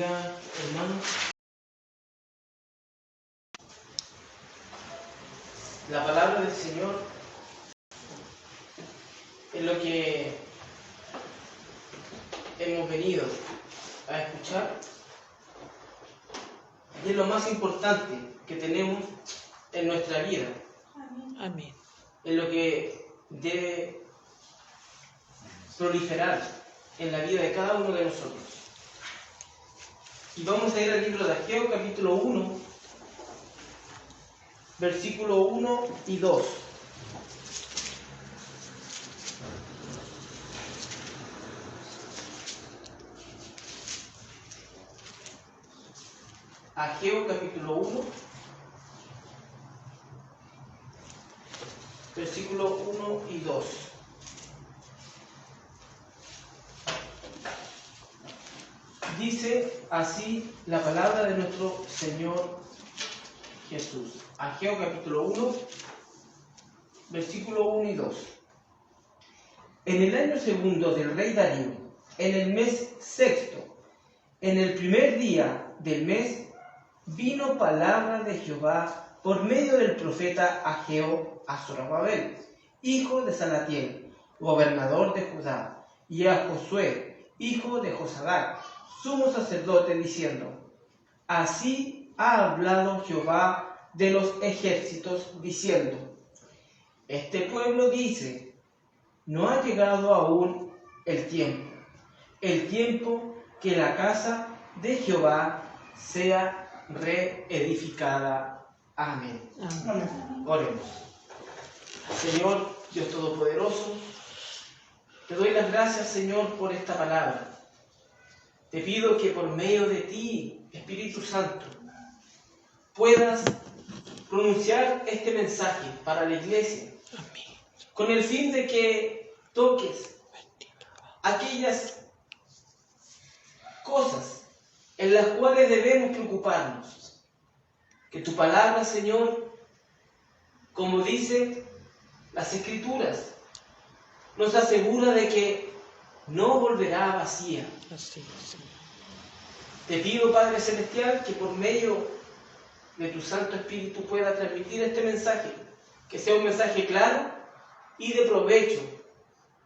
bendiga, hermanos. La palabra del Señor es lo que hemos venido a escuchar y es lo más importante que tenemos en nuestra vida. Amén. Es lo que debe proliferar en la vida de cada uno de nosotros. Y vamos a ir al libro de Ageo, capítulo 1, versículo 1 y 2. Ageo, capítulo 1, versículo 1 y 2. Dice así la palabra de nuestro Señor Jesús. Ageo capítulo 1, versículo 1 y 2. En el año segundo del rey Darío, en el mes sexto, en el primer día del mes, vino palabra de Jehová por medio del profeta Ageo a Zorobabel, hijo de Salatiel, gobernador de Judá, y a Josué, hijo de Josadac, sumo sacerdote, diciendo: Así ha hablado Jehová de los ejércitos, diciendo: Este pueblo dice, no ha llegado aún el tiempo que la casa de Jehová sea reedificada. Amén. Amén. Oremos. Señor Dios Todopoderoso, te doy las gracias, Señor, por esta palabra. Te pido que por medio de ti, Espíritu Santo, puedas pronunciar este mensaje para la iglesia, Amén. con el fin de que toques aquellas cosas en las cuales debemos preocuparnos. Que tu palabra, Señor, como dice las Escrituras, nos asegura de que no volverá vacía. Así es, Señor. Te pido, Padre Celestial, que por medio de tu Santo Espíritu pueda transmitir este mensaje, que sea un mensaje claro y de provecho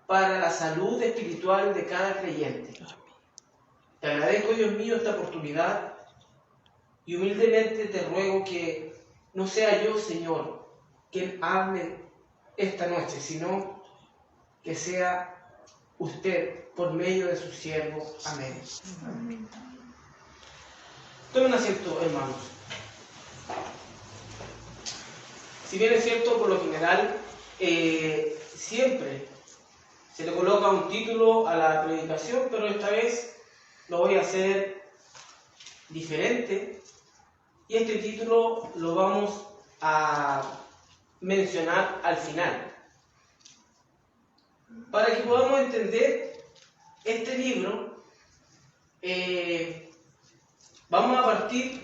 para la salud espiritual de cada creyente. Amén. Te agradezco, Dios mío, esta oportunidad y humildemente te ruego que no sea yo, Señor, quien hable esta noche, sino que sea usted por medio de su siervo. Amén. Amén. Tomen asiento, hermanos. Si bien es cierto, por lo general, siempre se le coloca un título a la predicación, pero esta vez lo voy a hacer diferente y este título lo vamos a mencionar al final. Para que podamos entender este libro, vamos a partir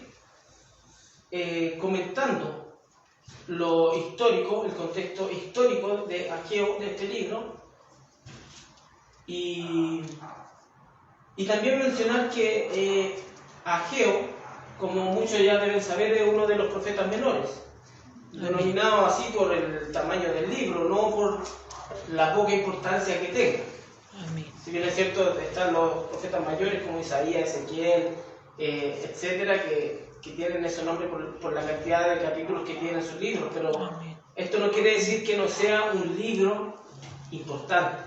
comentando lo histórico, el contexto histórico de Ageo, de este libro, y también mencionar que Ageo, como muchos ya deben saber, es uno de los profetas menores, denominado así por el tamaño del libro, no por la poca importancia que tenga. Amén. Si bien es cierto, están los profetas mayores como Isaías, Ezequiel, etcétera, que tienen ese nombre por la cantidad de capítulos que tienen sus libros, pero Amén. esto no quiere decir que no sea un libro importante.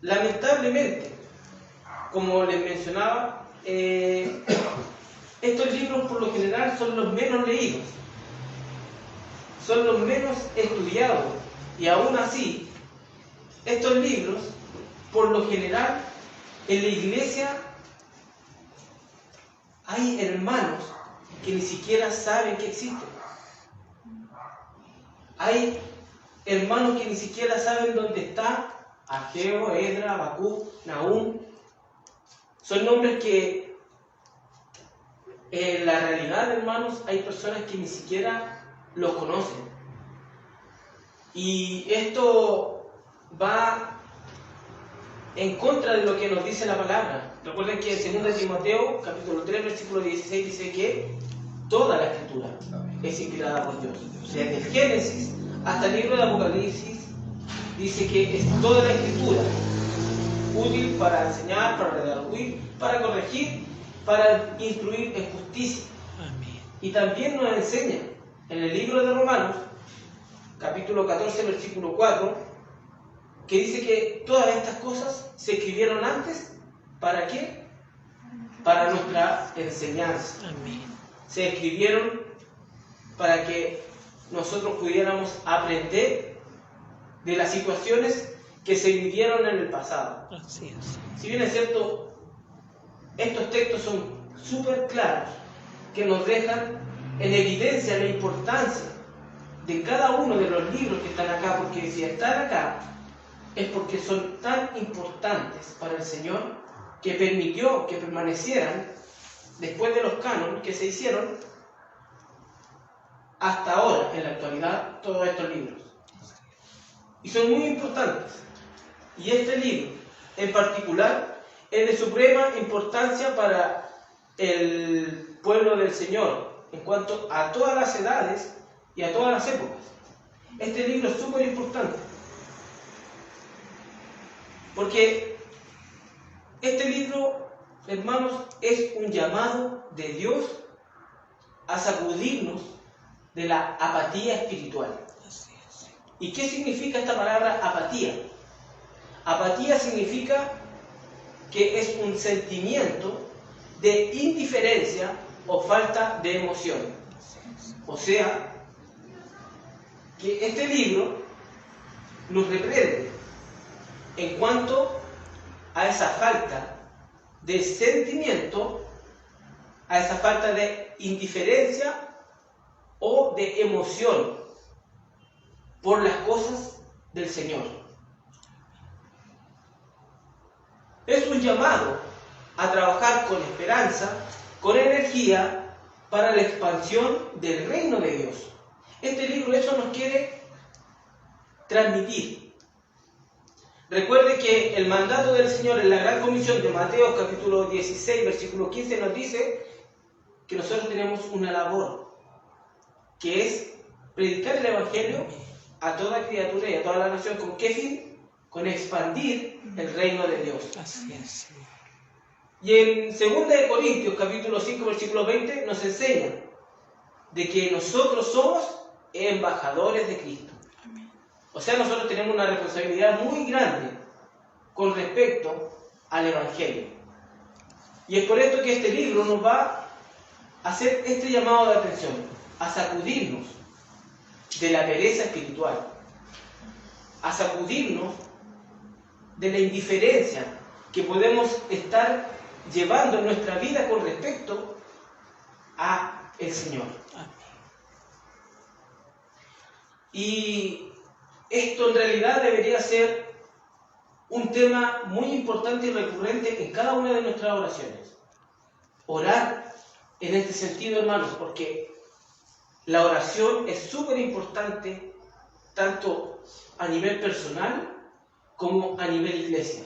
Lamentablemente, como les mencionaba, estos libros por lo general son los menos leídos, son los menos estudiados, y aún así, estos libros, por lo general, en la iglesia hay hermanos que ni siquiera saben que existen. Hay hermanos que ni siquiera saben dónde está Ageo, Edra, Habacuc, Nahum. Son nombres que en la realidad, hermanos, hay personas que ni siquiera los conocen. Y esto va en contra de lo que nos dice la palabra. Recuerden que en 2 Timoteo, capítulo 3, versículo 16, dice que toda la escritura es inspirada por Dios. Desde el Génesis hasta el libro de Apocalipsis, dice que es toda la escritura útil para enseñar, para redarguir, para corregir, para instruir en justicia. Amén. Y también nos enseña en el libro de Romanos, capítulo 14, versículo 4, que dice que todas estas cosas se escribieron antes, ¿para qué? Para nuestra enseñanza. Amén. Se escribieron para que nosotros pudiéramos aprender de las situaciones que se vivieron en el pasado. Así es. Si bien es cierto, estos textos son súper claros, que nos dejan en evidencia la importancia de cada uno de los libros que están acá, porque si están acá es porque son tan importantes para el Señor que permitió que permanecieran después de los cánones que se hicieron hasta ahora, en la actualidad, todos estos libros. Y son muy importantes. Y este libro, en particular, es de suprema importancia para el pueblo del Señor, en cuanto a todas las edades y a todas las épocas. Este libro es súper importante, porque este libro, hermanos, es un llamado de Dios a sacudirnos de la apatía espiritual. Así es. ¿Y qué significa esta palabra apatía? Apatía significa que es un sentimiento de indiferencia o falta de emoción. O sea, que este libro nos reprende en cuanto a esa falta de sentimiento, a esa falta de indiferencia o de emoción por las cosas del Señor. Es un llamado a trabajar con esperanza, con energía, para la expansión del reino de Dios. Este libro eso nos quiere transmitir. Recuerde que el mandato del Señor en la Gran Comisión de Mateo capítulo 16, versículo 15 nos dice que nosotros tenemos una labor, que es predicar el Evangelio a toda criatura y a toda la nación. ¿Con qué fin? Con expandir el reino de Dios. Así es. Y en 2 Corintios capítulo 5 versículo 20 nos enseña de que nosotros somos embajadores de Cristo. O sea, nosotros tenemos una responsabilidad muy grande con respecto al Evangelio. Y es por esto que este libro nos va a hacer este llamado de atención, a sacudirnos de la pereza espiritual, a sacudirnos de la indiferencia que podemos estar llevando en nuestra vida con respecto a el Señor. Y esto en realidad debería ser un tema muy importante y recurrente en cada una de nuestras oraciones. Orar en este sentido, hermanos, porque la oración es súper importante tanto a nivel personal como a nivel iglesia.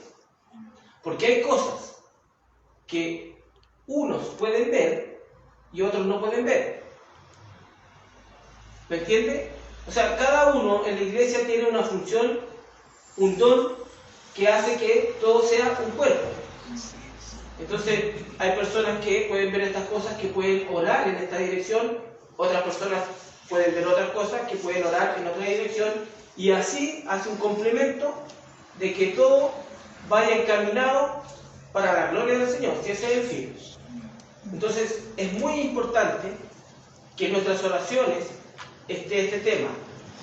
Porque hay cosas que unos pueden ver y otros no pueden ver. ¿Me entiende? O sea, cada uno en la iglesia tiene una función, un don que hace que todo sea un cuerpo. Entonces, hay personas que pueden ver estas cosas, que pueden orar en esta dirección, otras personas pueden ver otras cosas, que pueden orar en otra dirección, y así hace un complemento de que todo vaya encaminado para la gloria del Señor, si ese es el fin. Entonces, es muy importante que en nuestras oraciones esté este tema,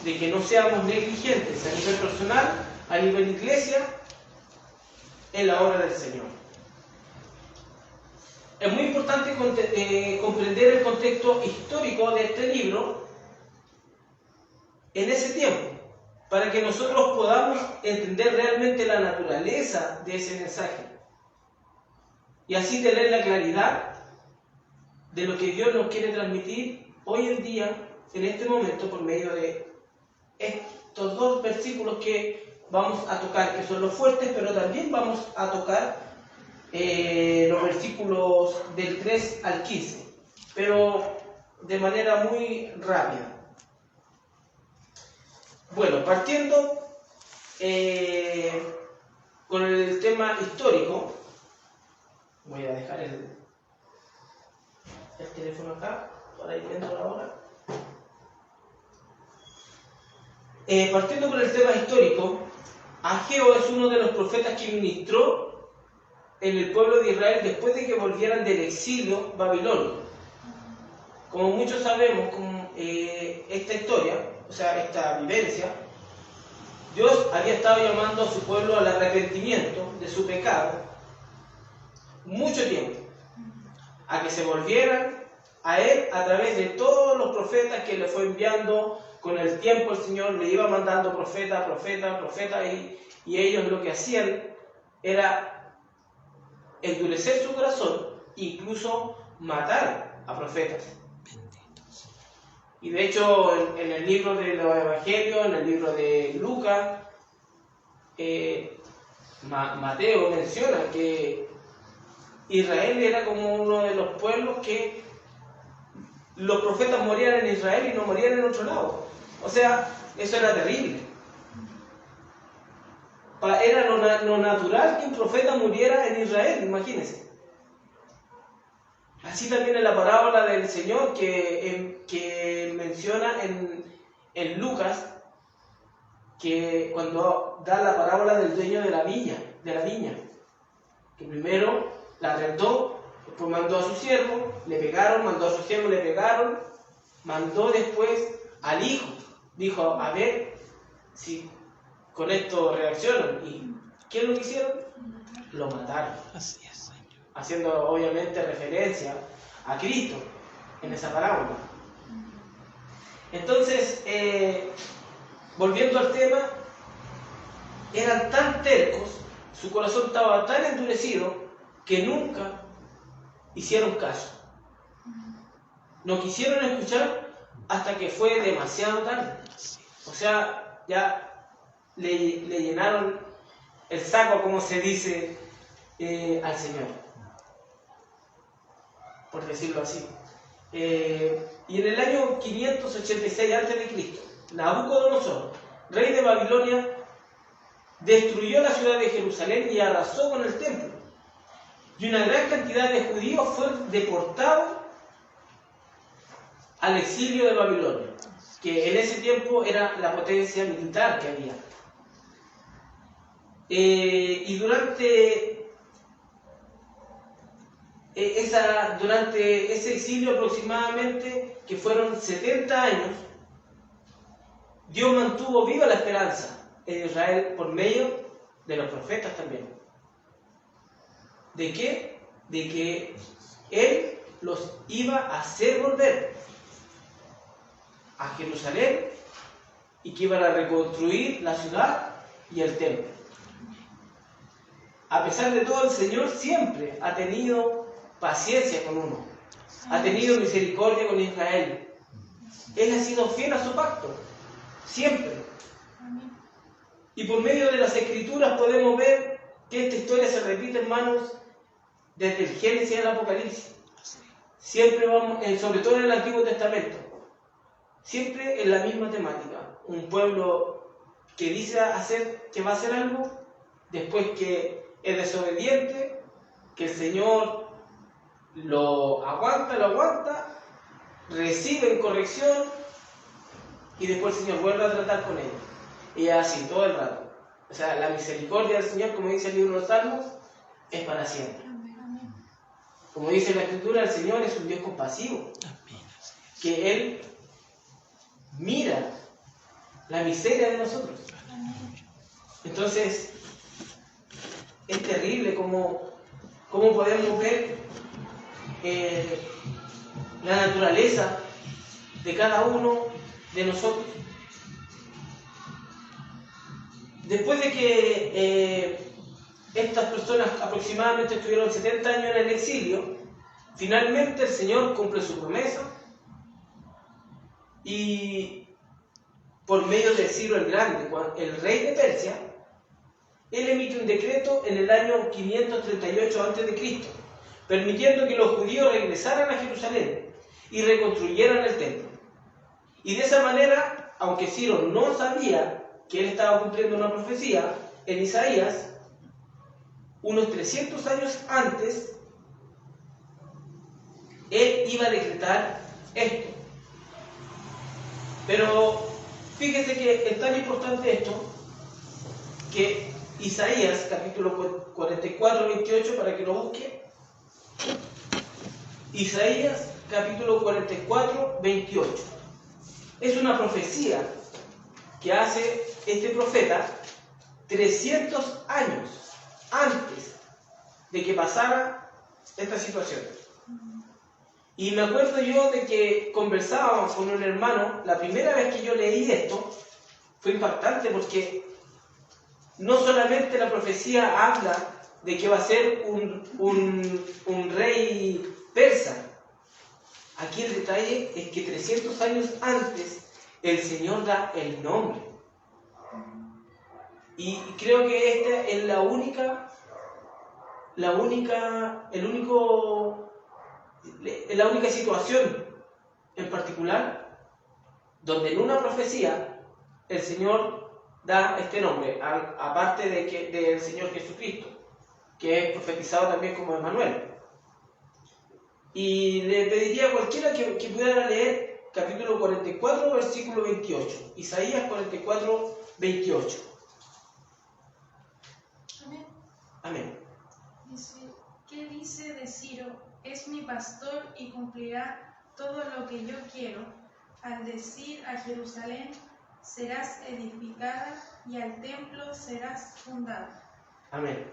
de que no seamos negligentes a nivel personal, a nivel iglesia, en la obra del Señor. Es muy importante comprender el contexto histórico de este libro en ese tiempo, para que nosotros podamos entender realmente la naturaleza de ese mensaje y así tener la claridad de lo que Dios nos quiere transmitir hoy en día, en este momento, por medio de estos dos versículos que vamos a tocar, que son los fuertes, pero también vamos a tocar los versículos del 3 al 15, pero de manera muy rápida. Bueno, partiendo con el tema histórico, voy a dejar el teléfono acá para ir viendo la hora. Partiendo con el tema histórico, Ageo es uno de los profetas que ministró en el pueblo de Israel después de que volvieran del exilio babilonio. Como muchos sabemos, esta historia, o sea, esta vivencia, Dios había estado llamando a su pueblo al arrepentimiento de su pecado mucho tiempo, a que se volvieran a Él a través de todos los profetas que le fue enviando. Con el tiempo el Señor le iba mandando profeta, y ellos lo que hacían era endurecer su corazón, incluso matar a profetas. Y de hecho en el libro de los Evangelios, en el libro de Lucas, Mateo menciona que Israel era como uno de los pueblos que los profetas morían en Israel y no morían en otro lado. O sea, eso era terrible. Era lo natural que un profeta muriera en Israel, imagínense. Así también en la parábola del Señor que menciona en Lucas, que cuando da la parábola del dueño de la viña, que primero la arrendó, después mandó a su siervo, le pegaron, mandó a su siervo, le pegaron, mandó después al hijo, dijo, a ver si con esto reaccionan. ¿Y qué es lo que hicieron? Lo mataron. Así es, Señor. Haciendo obviamente referencia a Cristo en esa parábola. Entonces, volviendo al tema, eran tan tercos, su corazón estaba tan endurecido que nunca hicieron caso. No quisieron escuchar hasta que fue demasiado tarde. O sea, ya le llenaron el saco, como se dice, al Señor, por decirlo así. Y en el año 586 a.C., Nabucodonosor, rey de Babilonia, destruyó la ciudad de Jerusalén y arrasó con el templo. Y una gran cantidad de judíos fueron deportados al exilio de Babilonia, que en ese tiempo era la potencia militar que había. Y durante ese exilio aproximadamente, que fueron 70 años, Dios mantuvo viva la esperanza en Israel por medio de los profetas también. ¿De qué? De que Él los iba a hacer volver a Jerusalén y que iban a reconstruir la ciudad y el templo. A pesar de todo, el Señor siempre ha tenido paciencia con uno, ha tenido misericordia con Israel. Él ha sido fiel a su pacto, siempre. Y por medio de las Escrituras podemos ver que esta historia se repite, hermanos, desde el Génesis al Apocalipsis. Siempre vamos, sobre todo en el Antiguo Testamento, siempre en la misma temática. Un pueblo que dice que va a hacer algo, después que es desobediente, que el Señor lo aguanta, reciben corrección y después el Señor vuelve a tratar con ellos. Y así todo el rato. O sea, la misericordia del Señor, como dice el libro de los Salmos, es para siempre. Como dice la Escritura, el Señor es un Dios compasivo, que Él mira la miseria de nosotros. Entonces, es terrible cómo podemos ver la naturaleza de cada uno de nosotros. Después de que estas personas aproximadamente estuvieron 70 años en el exilio, finalmente el Señor cumple su promesa y por medio de Ciro el Grande, el rey de Persia, él emite un decreto en el año 538 a.C., permitiendo que los judíos regresaran a Jerusalén y reconstruyeran el templo. Y de esa manera, aunque Ciro no sabía que él estaba cumpliendo una profecía en Isaías, unos 300 años antes, él iba a decretar esto. Pero fíjese que es tan importante esto que Isaías, capítulo 44, 28, para que lo busque. Isaías, capítulo 44, 28. Es una profecía que hace este profeta 300 años antes de que pasara esta situación. Y me acuerdo yo de que conversábamos con un hermano, la primera vez que yo leí esto, fue impactante porque no solamente la profecía habla de que va a ser un rey persa. Aquí el detalle es que 300 años antes el Señor da el nombre. Y creo que esta es la única situación en particular donde en una profecía el Señor da este nombre, aparte del Señor Jesucristo, que es profetizado también como Emmanuel. Y le pediría a cualquiera que pudiera leer capítulo 44, versículo 28. Isaías 44, 28. Amén. Amén. Dice, ¿qué dice de Ciro? Es mi pastor y cumplirá todo lo que yo quiero. Al decir a Jerusalén, serás edificada, y al templo serás fundada. Amén.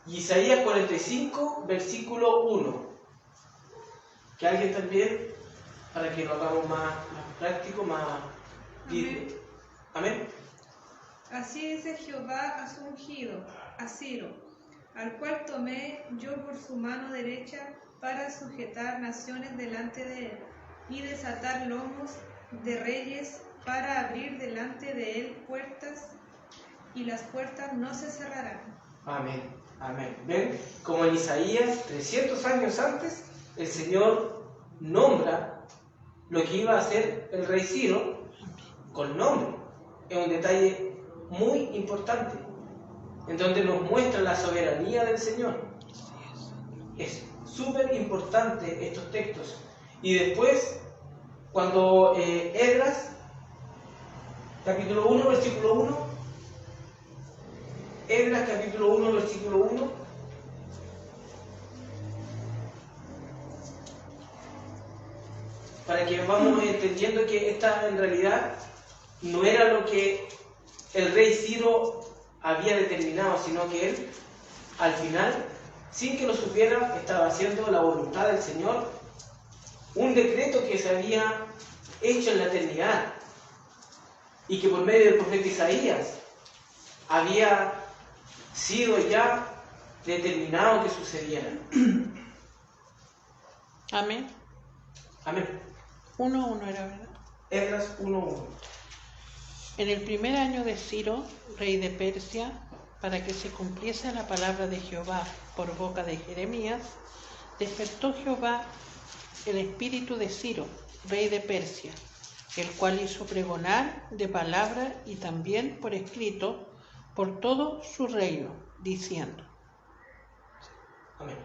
Isaías 45, versículo 1. Que alguien también, para que lo hagamos más práctico, más... Amén. Amén. Así dice Jehová a su ungido, a Ciro, al cual tomé yo por su mano derecha para sujetar naciones delante de él, y desatar lomos de reyes, para abrir delante de él puertas, y las puertas no se cerrarán. Amén. Amén. ¿Ven? Como en Isaías, 300 años antes, el Señor nombra lo que iba a hacer el rey Ciro con nombre. Es un detalle muy importante, en donde nos muestra la soberanía del Señor. Es súper importante estos textos. Y después, cuando Esdras, capítulo 1, versículo 1, Esdras, capítulo 1, versículo 1, para que vamos entendiendo que esta en realidad no era lo que el rey Ciro había determinado, sino que él, al final, sin que lo supiera, estaba haciendo la voluntad del Señor, un decreto que se había hecho en la eternidad y que por medio del profeta Isaías había sido ya determinado que sucediera. Amén. Amén. 1:1 era, ¿verdad? Esdras 1:1. En el primer año de Ciro, rey de Persia, para que se cumpliese la palabra de Jehová por boca de Jeremías, despertó Jehová el espíritu de Ciro, rey de Persia, el cual hizo pregonar de palabra y también por escrito por todo su reino, diciendo: Amén.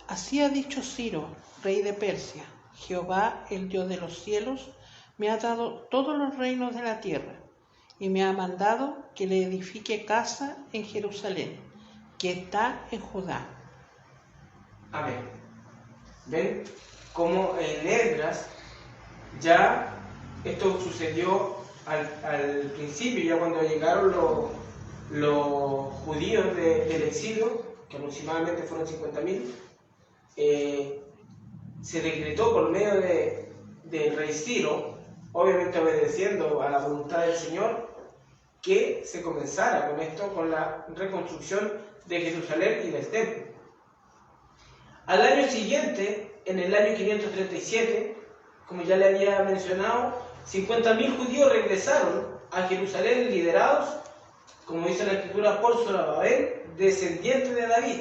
Así ha dicho Ciro, rey de Persia: Jehová, el Dios de los cielos, me ha dado todos los reinos de la tierra, y me ha mandado que le edifique casa en Jerusalén, que está en Judá. Amén. ¿Ven? Como en Esdras ya esto sucedió al principio, ya cuando llegaron los judíos del exilio, que aproximadamente fueron 50.000, se decretó por medio del rey Ciro, obviamente obedeciendo a la voluntad del Señor, que se comenzara con esto, con la reconstrucción de Jerusalén y del templo. Al año siguiente, en el año 537, como ya le había mencionado, 50.000 judíos regresaron a Jerusalén liderados como dice la Escritura, por Zorobabel, descendiente de David.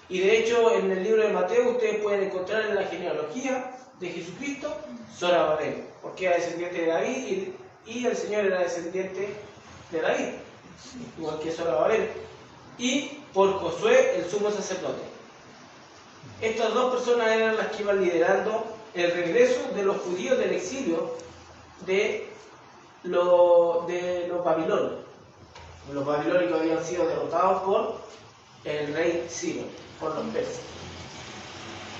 Y de hecho, en el libro de Mateo ustedes pueden encontrar en la genealogía de Jesucristo Zorobabel, porque era descendiente de David y el Señor era descendiente de David, igual que Zorobabel, y por Josué, el sumo sacerdote. Estas dos personas eran las que iban liderando el regreso de los judíos del exilio de los babilonios. Los babilónicos habían sido derrotados por el rey Ciro, por los persas.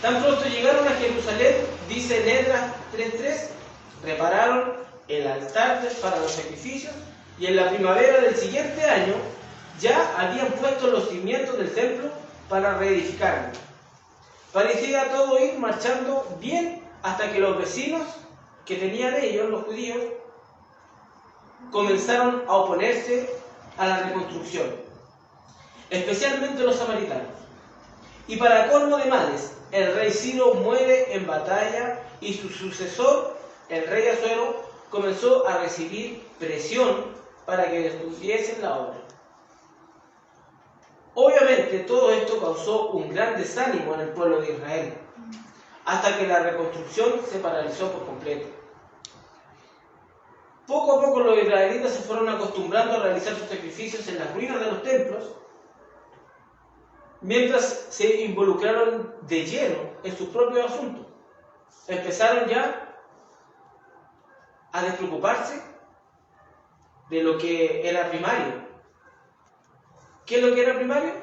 Tan pronto llegaron a Jerusalén, dice en Esdras 3:3, repararon el altar para los sacrificios y en la primavera del siguiente año ya habían puesto los cimientos del templo para reedificarlo. Parecía todo ir marchando bien hasta que los vecinos que tenían ellos, los judíos, comenzaron a oponerse a la reconstrucción, especialmente los samaritanos. Y para colmo de males, el rey Ciro muere en batalla y su sucesor, el rey Asuero, comenzó a recibir presión para que destruyesen la obra. Obviamente todo esto causó un gran desánimo en el pueblo de Israel, hasta que la reconstrucción se paralizó por completo. Poco a poco los israelitas se fueron acostumbrando a realizar sus sacrificios en las ruinas de los templos, mientras se involucraron de lleno en sus propios asuntos. Empezaron ya a despreocuparse de lo que era primario. ¿Qué es lo que era primario?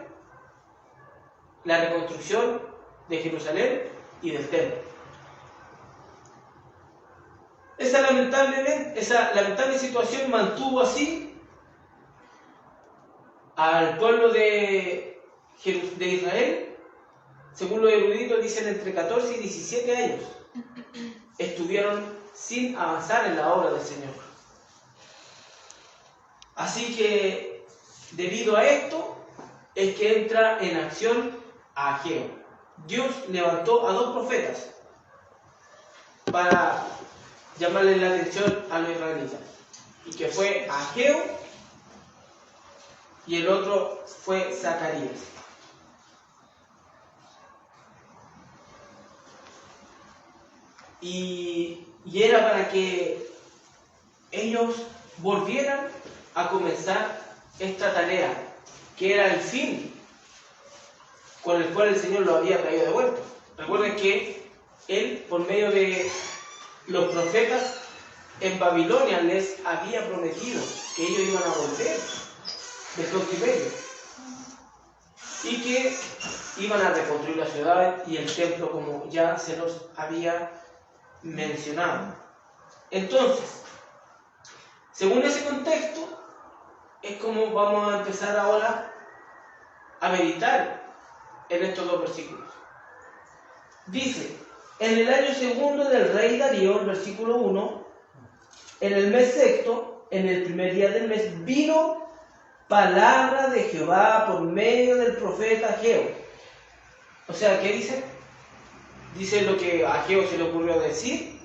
La reconstrucción de Jerusalén y del templo. Esa lamentable situación mantuvo así al pueblo de Israel, según los eruditos dicen entre 14 y 17 años, estuvieron sin avanzar en la obra del Señor. Así que, debido a esto, es que entra en acción Ageo. Dios levantó a dos profetas para llamarle la atención a los israelitas, y que fue Ageo y el otro fue Zacarías. Y era para que ellos volvieran a comenzar esta tarea, que era el fin con el cual el Señor lo había traído de vuelta. Recuerden que Él, por medio de los profetas en Babilonia, les había prometido que ellos iban a volver del cautiverio y que iban a reconstruir la ciudad y el templo, como ya se los había mencionado. Entonces, según ese contexto, es como vamos a empezar ahora a meditar en estos dos versículos. Dice: en el año segundo del rey Darío, el versículo 1, en el mes sexto, en el primer día del mes, vino palabra de Jehová por medio del profeta Ageo. O sea, ¿qué dice? ¿Dice lo que a Ageo se le ocurrió decir?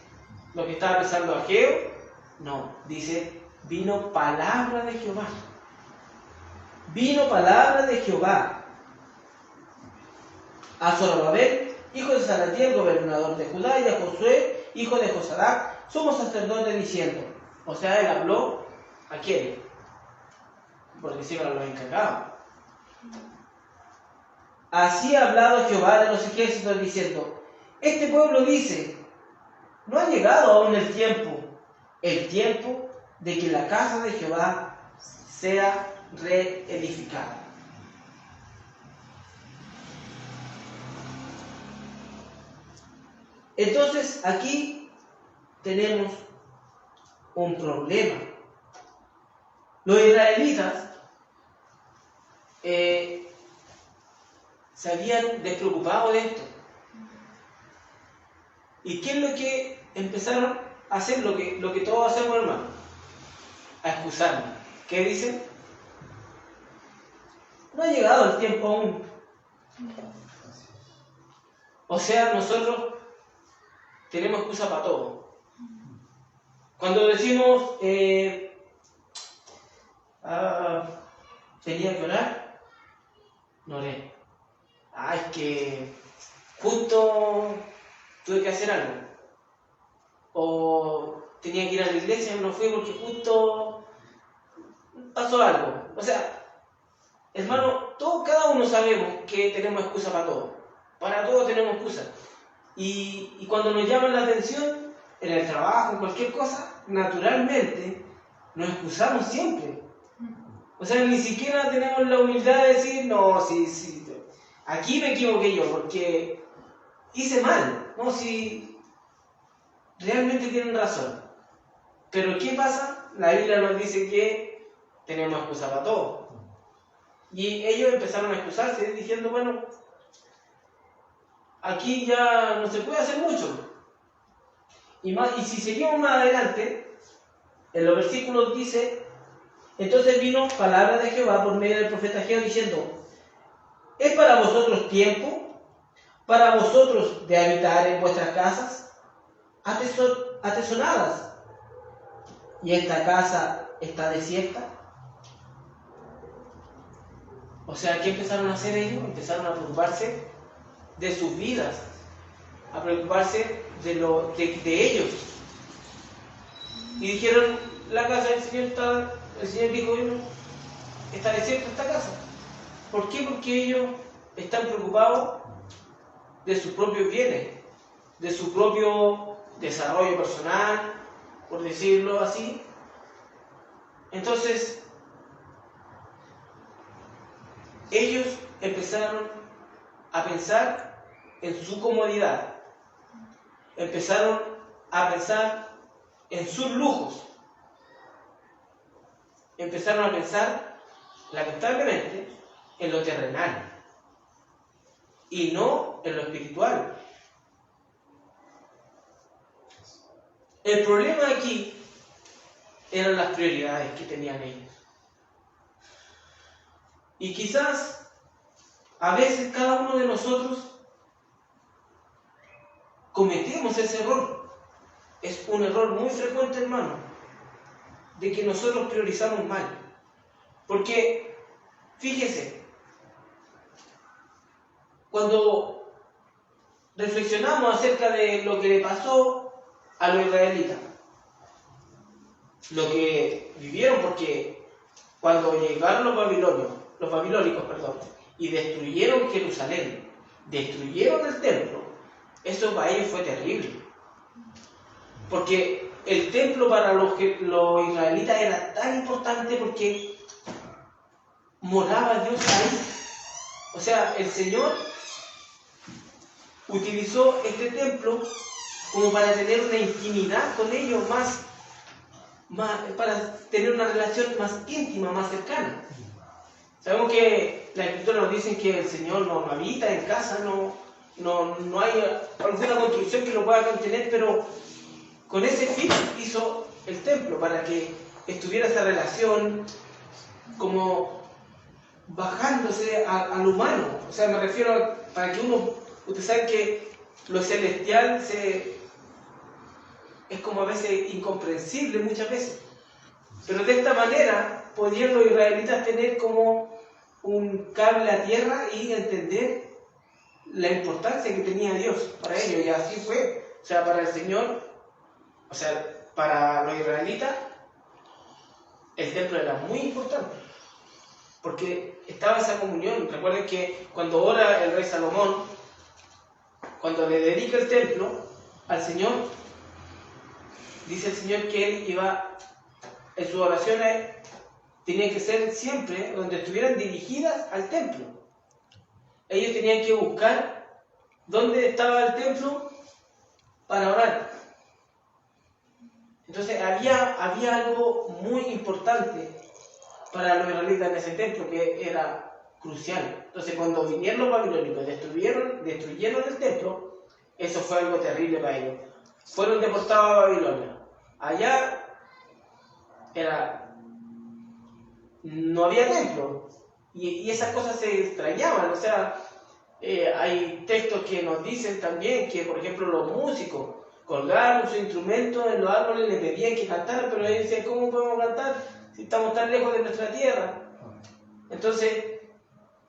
¿Lo que estaba pensando Ageo? No, dice, vino palabra de Jehová. Vino palabra de Jehová a Zorobabel, hijo de Salatiel, gobernador de Judá, y a Josué, hijo de Josadac, sumo sacerdote, diciendo. O sea, él habló ¿a quién? Porque siempre los encargados. Así ha hablado Jehová de los ejércitos, diciendo: este pueblo dice, no ha llegado aún el tiempo de que la casa de Jehová sea reedificada. Entonces aquí tenemos un problema. Los israelitas se habían despreocupado de esto. ¿Y qué es lo que empezaron a hacer? Lo que todos hacemos, hermano: a excusarnos. ¿Qué dicen? No ha llegado el tiempo aún. O sea, nosotros tenemos excusa para todo. Cuando decimos tenía que orar, no oré. Es que justo tuve que hacer algo. O tenía que ir a la iglesia y no fui porque justo pasó algo. O sea, hermano, cada uno sabemos que tenemos excusa para todo. Para todo tenemos excusa. Y cuando nos llaman la atención, en el trabajo, en cualquier cosa, naturalmente nos excusamos siempre. O sea, ni siquiera tenemos la humildad de decir, no, sí, aquí me equivoqué yo, porque hice mal. No, si realmente tienen razón. Pero ¿qué pasa? La Biblia nos dice que tenemos excusa para todo. Y ellos empezaron a excusarse diciendo, bueno, aquí ya no se puede hacer mucho. Y si seguimos más adelante, en los versículos dice, entonces vino palabra de Jehová por medio del profeta Ageo diciendo, ¿es para vosotros tiempo, para vosotros de habitar en vuestras casas, atesonadas, y esta casa está desierta? O sea, ¿qué empezaron a hacer ellos? Empezaron a preocuparse de sus vidas, a preocuparse de ellos. Y dijeron, la casa del Señor está, el Señor dijo, está desierta esta casa. ¿Por qué? Porque ellos están preocupados de sus propios bienes, de su propio desarrollo personal, por decirlo así. Entonces, ellos empezaron a pensar en su comodidad, empezaron a pensar en sus lujos, empezaron a pensar, lamentablemente, en lo terrenal y no en lo espiritual. El problema aquí eran las prioridades que tenían ellos. Y quizás a veces cada uno de nosotros cometemos ese error. Es un error muy frecuente, hermano, de que nosotros priorizamos mal. Porque, fíjese, cuando reflexionamos acerca de lo que le pasó a los israelitas, lo que vivieron, porque cuando llegaron los babilónicos, y destruyeron Jerusalén, destruyeron el templo, eso para ellos fue terrible. Porque el templo para los israelitas era tan importante porque moraba Dios ahí. O sea, el Señor utilizó este templo como para tener una intimidad con ellos más, para tener una relación más íntima, más cercana. Sabemos que la Escritura nos dice que el Señor no habita en casa, no hay alguna construcción que lo pueda contener, pero con ese fin hizo el templo, para que estuviera esa relación como bajándose al humano. O sea, me refiero para que usted sabe que lo celestial es como a veces incomprensible muchas veces. Pero de esta manera podían los israelitas tener como un cable a tierra y entender la importancia que tenía Dios para ellos. Y así fue. O sea, para el Señor, o sea, para los israelitas, el templo era muy importante. Porque estaba esa comunión. Recuerden que cuando ora el rey Salomón, cuando le dedica el templo al Señor, dice el Señor que él iba, en sus oraciones tenían que ser siempre donde estuvieran dirigidas al templo. Ellos tenían que buscar dónde estaba el templo para orar. Entonces había algo muy importante para los israelitas en ese templo que era crucial. Entonces cuando vinieron los babilónicos y destruyeron el templo, eso fue algo terrible para ellos. Fueron deportados a Babilonia. Allá no había templo y esas cosas se extrañaban. O sea, hay textos que nos dicen también que, por ejemplo, los músicos colgaron sus instrumentos en los árboles, les pedían que cantaran, pero ellos decían, ¿cómo podemos cantar si estamos tan lejos de nuestra tierra? Entonces,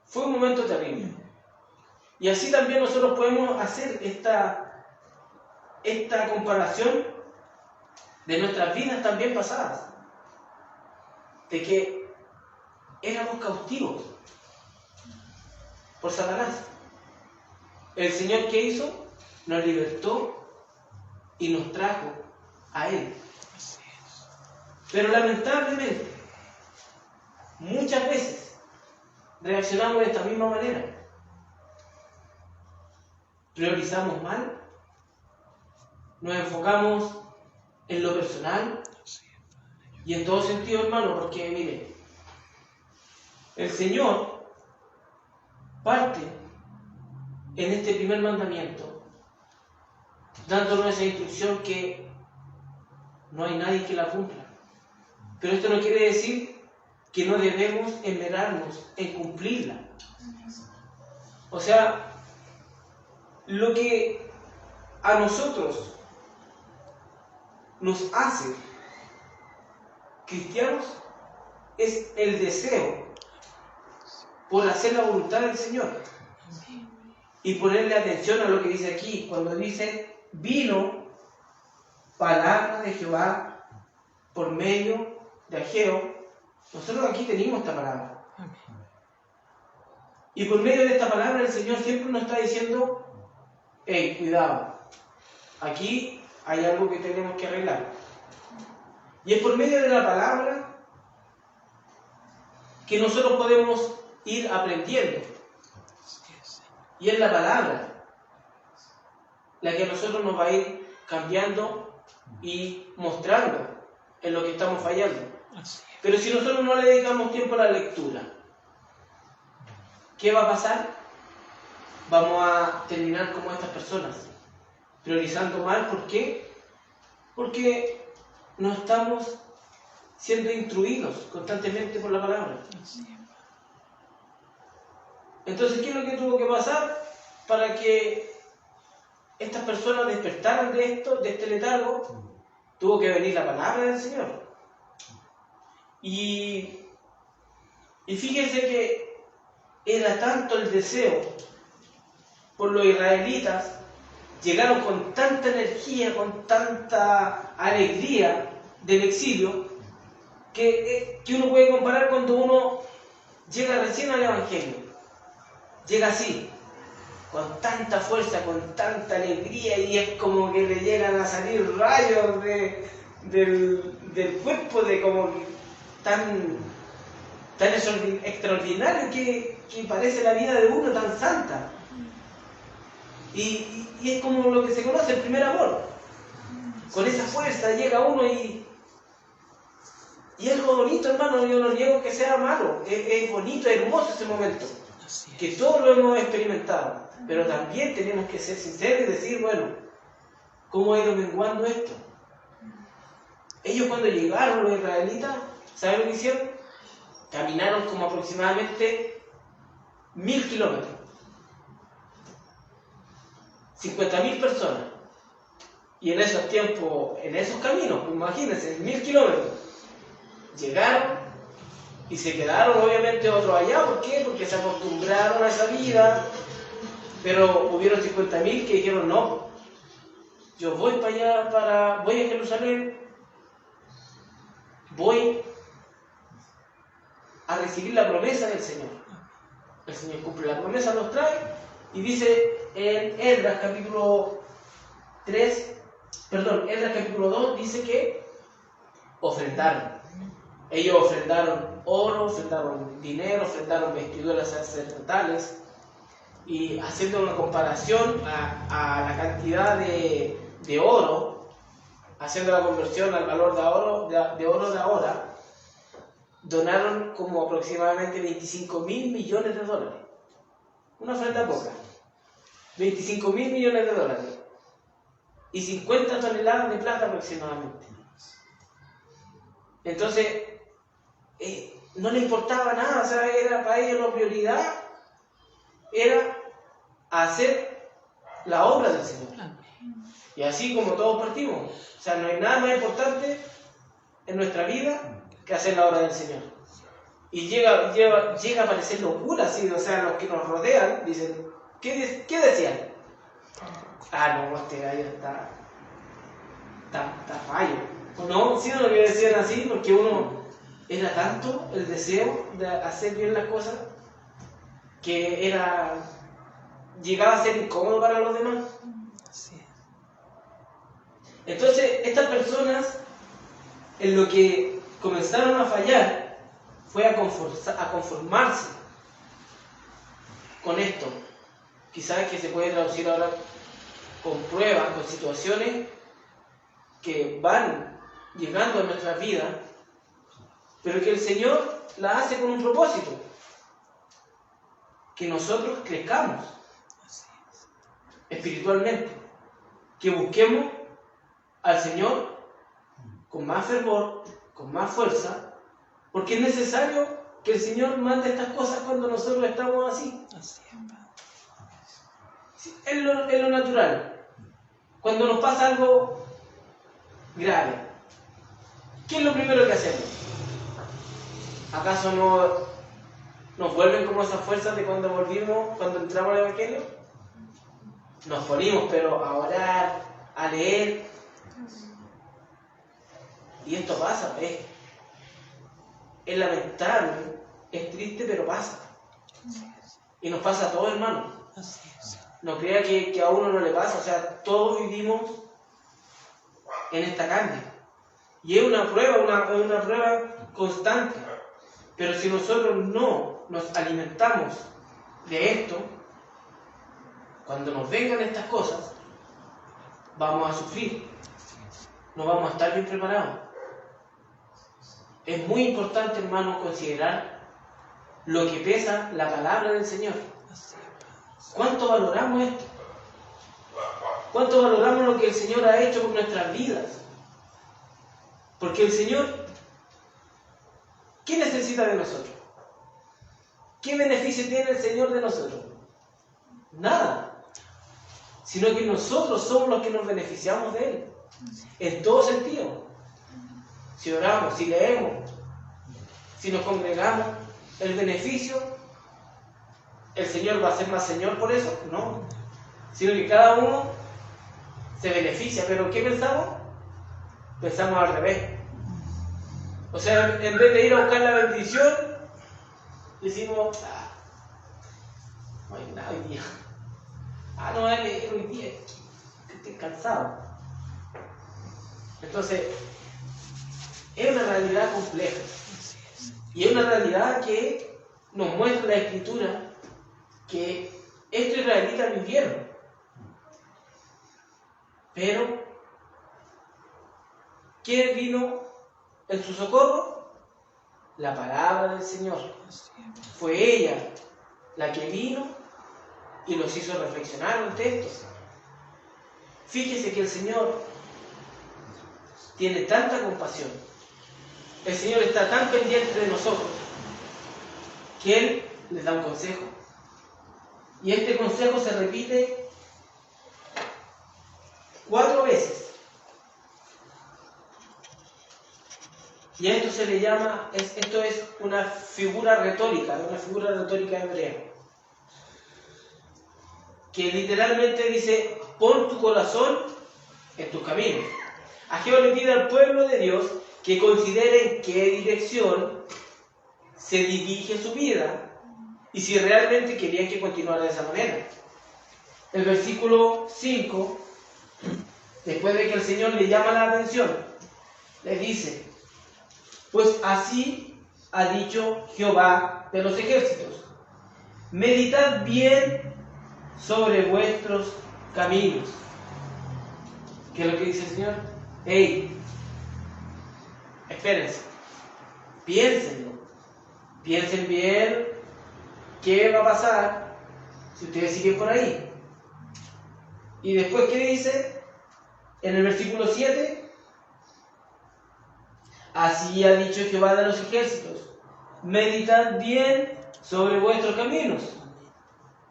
fue un momento terrible. Y así también nosotros podemos hacer esta comparación de nuestras vidas también pasadas. De que éramos cautivos por Satanás. El Señor, ¿qué hizo? Nos libertó y nos trajo a Él. Pero lamentablemente, muchas veces reaccionamos de esta misma manera. Priorizamos mal, nos enfocamos en lo personal y en todo sentido, hermano, porque mire, el Señor parte en este primer mandamiento dándonos esa instrucción que no hay nadie que la cumpla. Pero esto no quiere decir que no debemos esmerarnos en cumplirla. O sea, lo que a nosotros nos hace cristianos es el deseo por hacer la voluntad del Señor y ponerle atención a lo que dice aquí, cuando dice, vino palabra de Jehová por medio de Ageo. Nosotros aquí tenemos esta palabra. Y por medio de esta palabra el Señor siempre nos está diciendo, hey, cuidado, aquí hay algo que tenemos que arreglar. Y es por medio de la palabra que nosotros podemos ir aprendiendo. Y es la palabra la que a nosotros nos va a ir cambiando y mostrando en lo que estamos fallando. Pero si nosotros no le dedicamos tiempo a la lectura, ¿qué va a pasar? Vamos a terminar como estas personas, priorizando mal. ¿Por qué? Porque no estamos siendo instruidos constantemente por la palabra. Entonces, ¿qué es lo que tuvo que pasar para que estas personas despertaran de esto, de este letargo? Tuvo que venir la palabra del Señor. Y fíjense que era tanto el deseo por los israelitas, llegaron con tanta energía, con tanta alegría del exilio, que uno puede comparar cuando uno llega recién al Evangelio. Llega así, con tanta fuerza, con tanta alegría, y es como que le llegan a salir rayos del cuerpo, de como tan extraordinario que parece la vida de uno tan santa. Y es como lo que se conoce, el primer amor. Con esa fuerza llega uno y es algo bonito, hermano. Yo no niego que sea malo, es bonito, es hermoso ese momento, que todos lo hemos experimentado. Pero también tenemos que ser sinceros y decir, bueno, ¿cómo ha ido menguando esto? Ellos cuando llegaron, los israelitas, ¿saben lo que hicieron? Caminaron como aproximadamente 1000 kilómetros. 50.000 personas. Y en esos tiempos, en esos caminos, imagínense, 1000 kilómetros. Llegaron y se quedaron obviamente otros allá. ¿Por qué? Porque se acostumbraron a esa vida. Pero hubieron 50.000 que dijeron, no, yo voy para allá, voy a Jerusalén, voy a recibir la promesa del Señor. El Señor cumple la promesa, nos trae, y dice en Esdras capítulo 2, dice que ofrendaron. Ellos ofrendaron oro, ofrendaron dinero, ofrendaron vestiduras sacerdotales, y haciendo una comparación a la cantidad de oro, haciendo la conversión al valor de oro de ahora, donaron como aproximadamente 25.000 millones de dólares. Una ofrenda poca. 25.000 millones de dólares. Y 50 toneladas de plata aproximadamente. Entonces, no le importaba nada. O sea, era para ellos la prioridad era hacer la obra del Señor. Y así como todos partimos. O sea, no hay nada más importante en nuestra vida que hacer la obra del Señor. Y llega a parecer locura, así, o sea, los que nos rodean dicen, ¿qué decían? No, este gallo está fallo. No, sí, no lo que decían así, porque uno era tanto el deseo de hacer bien las cosas que llegaba a ser incómodo para los demás. Entonces, estas personas, en lo que comenzaron a fallar, fue a conformarse con esto. Quizás que se puede traducir ahora con pruebas, con situaciones que van llegando a nuestra vida, pero que el Señor las hace con un propósito: que nosotros crezcamos espiritualmente, que busquemos al Señor con más fervor, con más fuerza, porque es necesario que el Señor mande estas cosas cuando nosotros estamos así. Es lo natural. Cuando nos pasa algo grave, ¿qué es lo primero que hacemos? ¿Acaso nos vuelven como esas fuerzas de cuando entramos al Evangelio? Nos ponimos, pero a orar, a leer. Y esto pasa, es lamentable, es triste, pero pasa. Y nos pasa a todos, hermanos. No crea que a uno no le pasa, o sea, todos vivimos en esta carne. Y es una prueba constante. Pero si nosotros no nos alimentamos de esto, cuando nos vengan estas cosas, vamos a sufrir. No vamos a estar bien preparados. Es muy importante, hermanos, considerar lo que pesa la palabra del Señor. ¿Cuánto valoramos esto? ¿Cuánto valoramos lo que el Señor ha hecho con nuestras vidas? Porque el Señor, ¿qué necesita de nosotros? ¿Qué beneficio tiene el Señor de nosotros? Nada. Sino que nosotros somos los que nos beneficiamos de Él. En todo sentido. Si oramos, si leemos, si nos congregamos, el beneficio, ¿el Señor va a ser más Señor por eso? No. Sino que cada uno se beneficia. ¿Pero qué pensamos? Pensamos al revés. O sea, en vez de ir a buscar la bendición, decimos, no hay nada hoy día. No voy a leer hoy día, que estoy cansado. Entonces, es una realidad compleja. Y es una realidad que nos muestra la Escritura que estos israelitas vivieron. Pero, ¿quién vino en su socorro? La palabra del Señor. Fue ella la que vino y los hizo reflexionar ante esto. Fíjese que el Señor tiene tanta compasión, el Señor está tan pendiente de nosotros, que Él les da un consejo. Y este consejo se repite 4 veces. Y a esto se le llama, esto es una figura retórica hebrea, que literalmente dice: pon tu corazón en tus caminos. A Jehová le pide al pueblo de Dios que considere en qué dirección se dirige su vida y si realmente querían que continuara de esa manera. El versículo 5, después de que el Señor le llama la atención, le dice: pues así ha dicho Jehová de los ejércitos, meditad bien sobre vuestros caminos. ¿Qué es lo que dice el Señor? Espérense, piénsenlo, piensen bien qué va a pasar si ustedes siguen por ahí. Y después, ¿qué dice? En el versículo 7, así ha dicho Jehová de los ejércitos, meditad bien sobre vuestros caminos.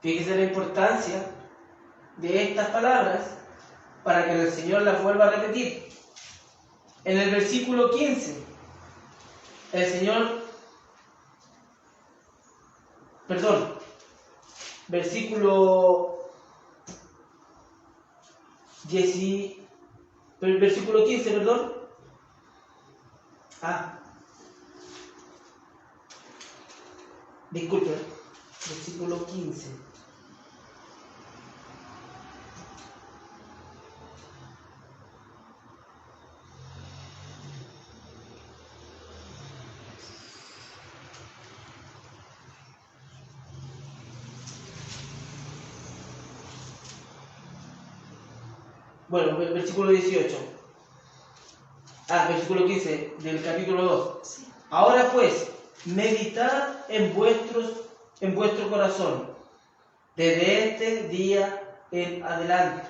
Fíjense la importancia de estas palabras para que el Señor las vuelva a repetir. En el versículo 15, el Señor perdón, versículo 15, perdón. Disculpe, versículo 15. Bueno, versículo 18. Versículo 15 del capítulo 2. Sí. Ahora pues, meditad en vuestro corazón, desde este día en adelante,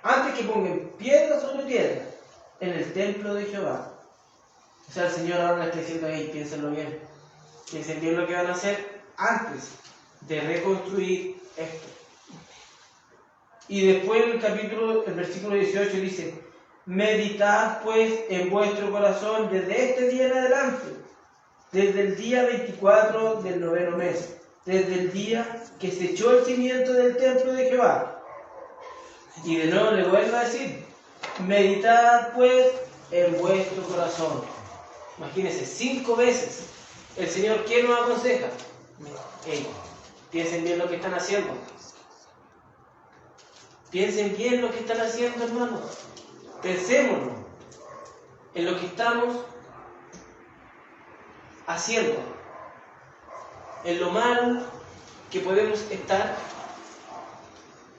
antes que pongan piedra sobre piedra en el templo de Jehová. O sea, el Señor ahora le está diciendo, piénsenlo bien. Piensen bien lo que van a hacer antes de reconstruir esto. Y después el versículo 18 dice, meditad pues en vuestro corazón desde este día en adelante, desde el día 24 del 9º mes, desde el día que se echó el cimiento del templo de Jehová. Y de nuevo le vuelvo a decir, meditad pues en vuestro corazón. Imagínense, 5 veces el Señor, ¿quién nos aconseja? Piensen bien lo que están haciendo. Piensen bien lo que están haciendo, hermanos. Pensémonos en lo que estamos haciendo, en lo mal que podemos estar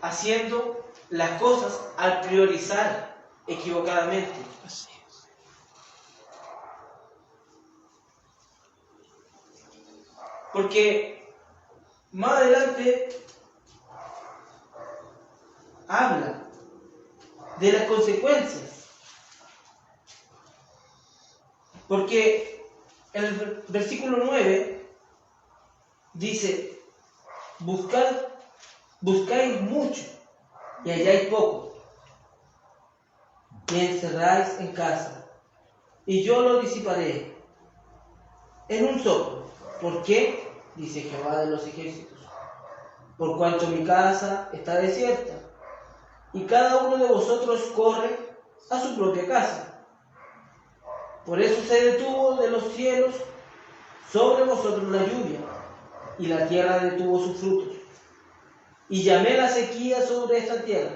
haciendo las cosas al priorizar equivocadamente. Así es. Porque más adelante habla de las consecuencias. Porque en el versículo 9 dice, buscáis mucho y halláis poco, y encerráis en casa, y yo lo disiparé en un soplo. ¿Por qué? Dice Jehová de los ejércitos. Por cuanto mi casa está desierta, y cada uno de vosotros corre a su propia casa. Por eso se detuvo de los cielos sobre vosotros la lluvia, y la tierra detuvo sus frutos. Y llamé la sequía sobre esta tierra,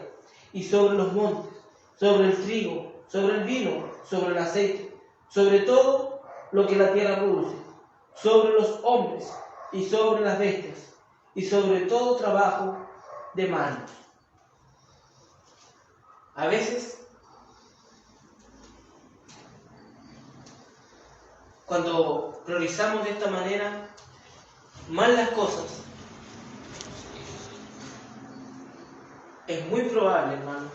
y sobre los montes, sobre el trigo, sobre el vino, sobre el aceite, sobre todo lo que la tierra produce, sobre los hombres, y sobre las bestias, y sobre todo trabajo de manos. A veces, cuando priorizamos de esta manera mal las cosas, es muy probable, hermano,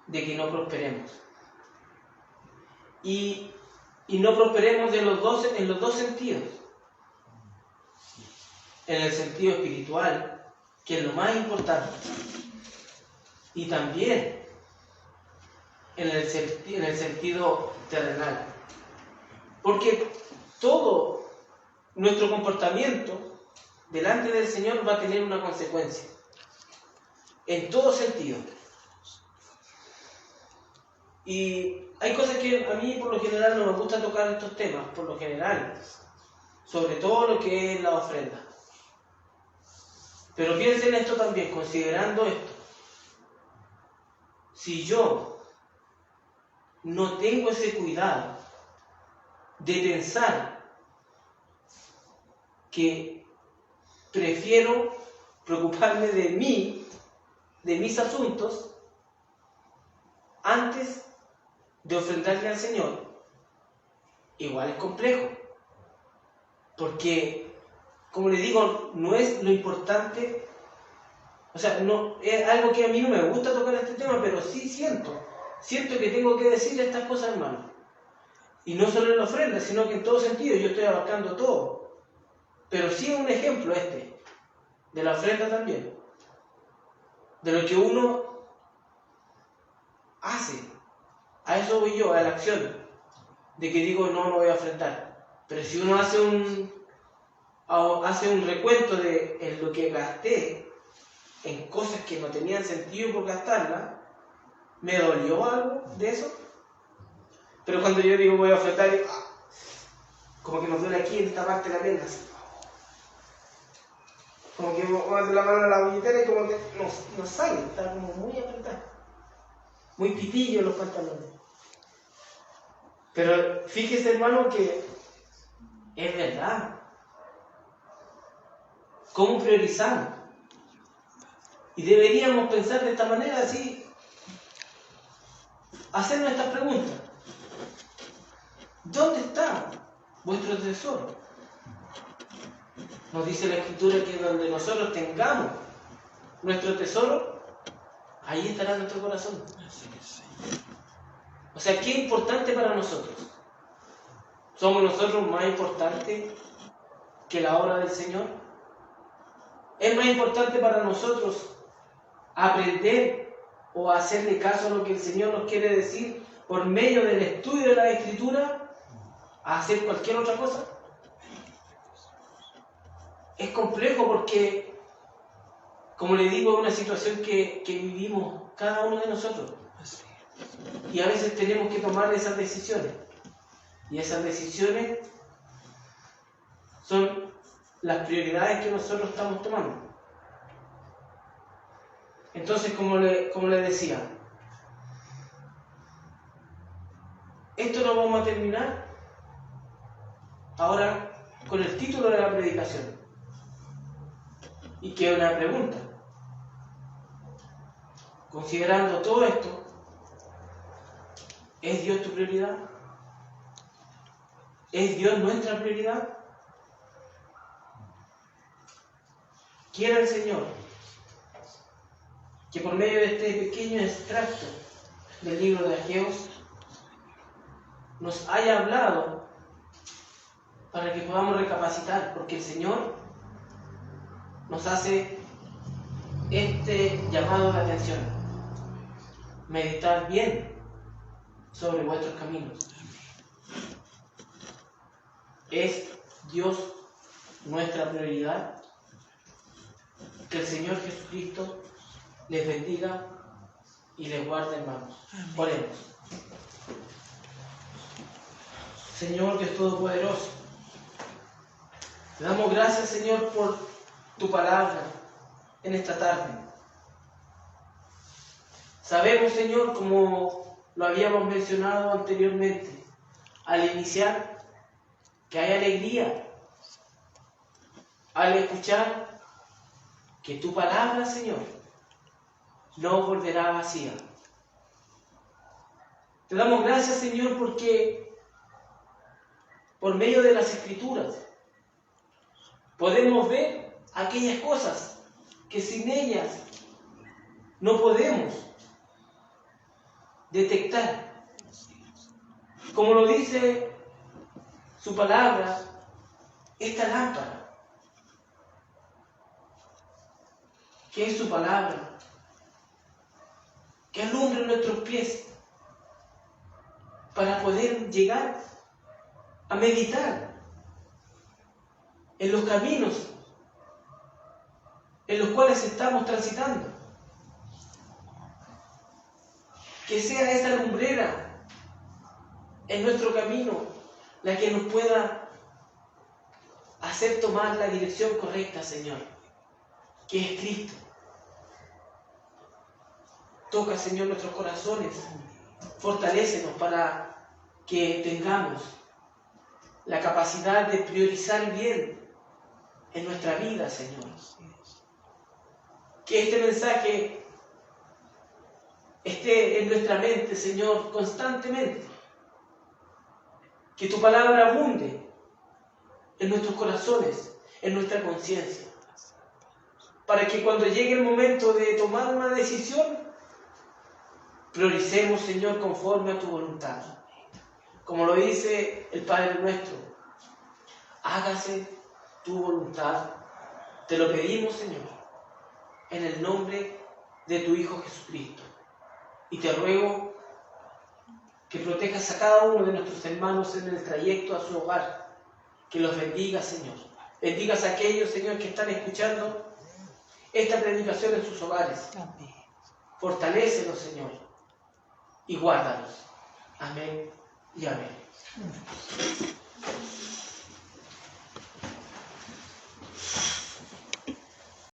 de que no prosperemos. Y no prosperemos en los dos sentidos. En el sentido espiritual, que es lo más importante, y también en el sentido terrenal. Porque todo nuestro comportamiento delante del Señor va a tener una consecuencia, en todo sentido. Y hay cosas que a mí por lo general no me gusta tocar estos temas, por lo general, sobre todo lo que es la ofrenda. Pero piensen esto también, considerando esto. Si yo no tengo ese cuidado de pensar que prefiero preocuparme de mí, de mis asuntos, antes de ofrendarle al Señor, igual es complejo. Porque, como les digo, no es lo importante, o sea, no es algo que a mí no me gusta tocar este tema, pero sí siento que tengo que decirle estas cosas, hermano. Y no solo en la ofrenda, sino que en todo sentido, yo estoy abarcando todo. Pero sí un ejemplo de la ofrenda también. De lo que uno hace. A eso voy yo, a la acción. De que digo, no voy a ofrendar. Pero si uno hace hace un recuento de en lo que gasté en cosas que no tenían sentido por gastarlas, ¿me dolió algo de eso? Pero cuando yo digo voy a ofertar, como que nos duele aquí en esta parte de la pierna, así. Como que vamos a hacer la mano a la billetera y como que no sale, está como muy apretado, muy pitillo los pantalones. Pero fíjese, hermano, que es verdad. ¿Cómo priorizamos? Y deberíamos pensar de esta manera, así, hacernos esta pregunta. ¿Dónde está vuestro tesoro? Nos dice la Escritura que donde nosotros tengamos nuestro tesoro, ahí estará nuestro corazón. O sea, ¿qué es importante para nosotros? ¿Somos nosotros más importantes que la obra del Señor? ¿Es más importante para nosotros aprender o hacerle caso a lo que el Señor nos quiere decir por medio del estudio de la Escritura a hacer cualquier otra cosa? Es complejo porque, como le digo, es una situación que vivimos cada uno de nosotros. Y a veces tenemos que tomar esas decisiones. Y esas decisiones son las prioridades que nosotros estamos tomando. Entonces, como le decía, esto lo vamos a terminar ahora con el título de la predicación. Y queda una pregunta. Considerando todo esto, ¿es Dios tu prioridad? ¿Es Dios nuestra prioridad? Quiera el Señor que por medio de este pequeño extracto del libro de Ageo nos haya hablado para que podamos recapacitar, porque el Señor nos hace este llamado de atención: meditar bien sobre vuestros caminos. ¿Es Dios nuestra prioridad? Que el Señor Jesucristo les bendiga y les guarde, hermanos. Oremos. Señor Dios Todopoderoso, te damos gracias, Señor, por tu palabra en esta tarde. Sabemos, Señor, como lo habíamos mencionado anteriormente, al iniciar, que hay alegría al escuchar que tu palabra, Señor, no volverá vacía. Te damos gracias, Señor, porque por medio de las Escrituras podemos ver aquellas cosas que sin ellas no podemos detectar. Como lo dice su palabra, esta lámpara, que es su palabra, que alumbre nuestros pies para poder llegar a meditar en los caminos en los cuales estamos transitando. Que sea esa lumbrera en nuestro camino la que nos pueda hacer tomar la dirección correcta, Señor, que es Cristo. Toca, Señor, nuestros corazones, fortalécenos para que tengamos la capacidad de priorizar bien en nuestra vida, Señor. Que este mensaje esté en nuestra mente, Señor, constantemente. Que tu palabra abunde en nuestros corazones, en nuestra conciencia. Para que cuando llegue el momento de tomar una decisión, prioricemos, Señor, conforme a tu voluntad. Como lo dice el Padre nuestro, hágase tu voluntad. Te lo pedimos, Señor, en el nombre de tu Hijo Jesucristo. Y te ruego que protejas a cada uno de nuestros hermanos en el trayecto a su hogar. Que los bendiga, Señor. Bendigas a aquellos, Señor, que están escuchando esta predicación en sus hogares. Amén. Fortalécelos, Señor, y guárdalos. Amén y amén.